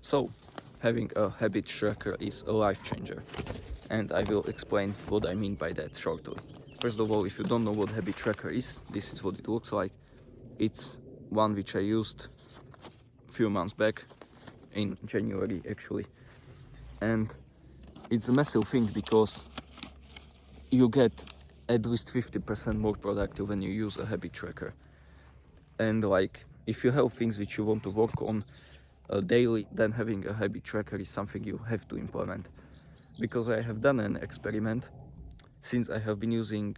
So, having a habit tracker is a life changer, and I will explain what I mean by that shortly. First of all, if you don't know what habit tracker is, this is what it looks like. It's one which I used a few months back, in January actually, and it's a massive thing because you get at least 50% more productive when you use a habit tracker. And like, if you have things which you want to work on daily, then having a habit tracker is something you have to implement. Because I have done an experiment since I have been using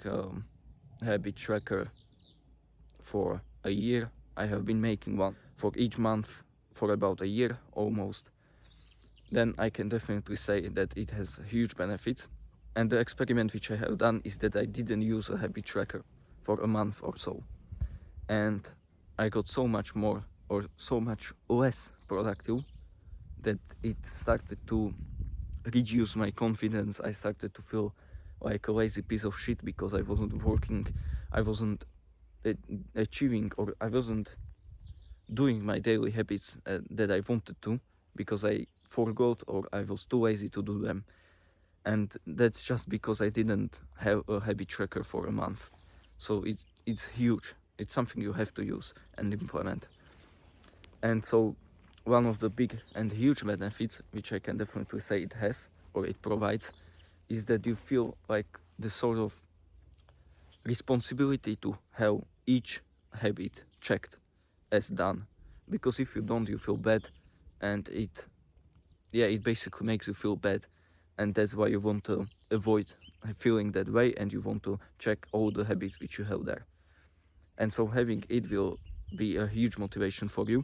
habit tracker for a year. I have been making one for each month for about a year almost. Then I can definitely say that it has huge benefits. And the experiment which I have done is that I didn't use a habit tracker for a month or so, and I got so much more or so much less productive that it started to reduce my confidence. I started to feel like a lazy piece of shit because I wasn't working, I wasn't achieving, or I wasn't doing my daily habits that I wanted to, because I forgot or I was too lazy to do them. And that's just because I didn't have a habit tracker for a month. So it's huge. It's something you have to use and implement. And so one of the big and huge benefits, which I can definitely say it has or it provides, is that you feel like the sort of responsibility to have each habit checked as done. Because if you don't, you feel bad, and it basically makes you feel bad, and that's why you want to avoid feeling that way, and you want to check all the habits which you have there. And so having it will be a huge motivation for you.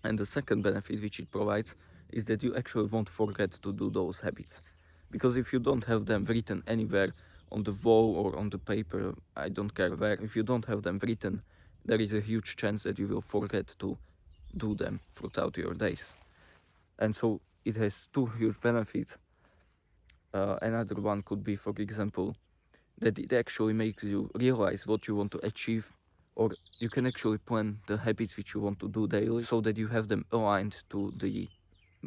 And the second benefit which it provides is that you actually won't forget to do those habits. Because if you don't have them written anywhere on the wall or on the paper, I don't care where, if you don't have them written, there is a huge chance that you will forget to do them throughout your days. And so it has two huge benefits. Another one could be, for example, that it actually makes you realize what you want to achieve, or you can actually plan the habits which you want to do daily so that you have them aligned to the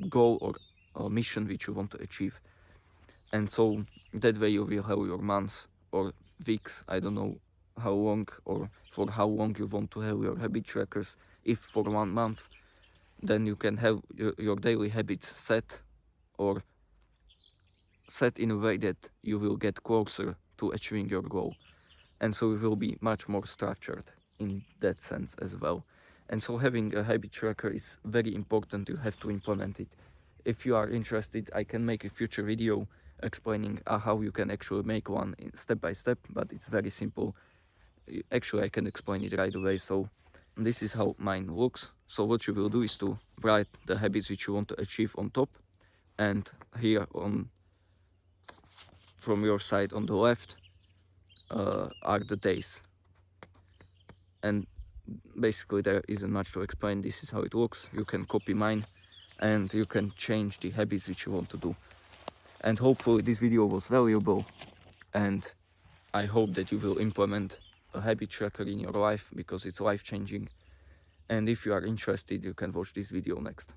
goal or mission which you want to achieve. And so that way you will have your months or weeks, I don't know how long or for how long you want to have your habit trackers. If for 1 month, then you can have your daily habits set in a way that you will get closer to achieving your goal. And so it will be much more structured in that sense as well. And so having a habit tracker is very important. You have to implement it. If you are interested, I can make a future video explaining how you can actually make one step by step, but it's very simple. Actually, I can explain it right away. So this is how mine looks. So what you will do is to write the habits which you want to achieve on top, and here on from your side on the left are the days. And basically there isn't much to explain. This is how it looks. You can copy mine and you can change the habits which you want to do. And hopefully this video was valuable, and I hope that you will implement a habit tracker in your life because it's life changing. And if you are interested, you can watch this video next.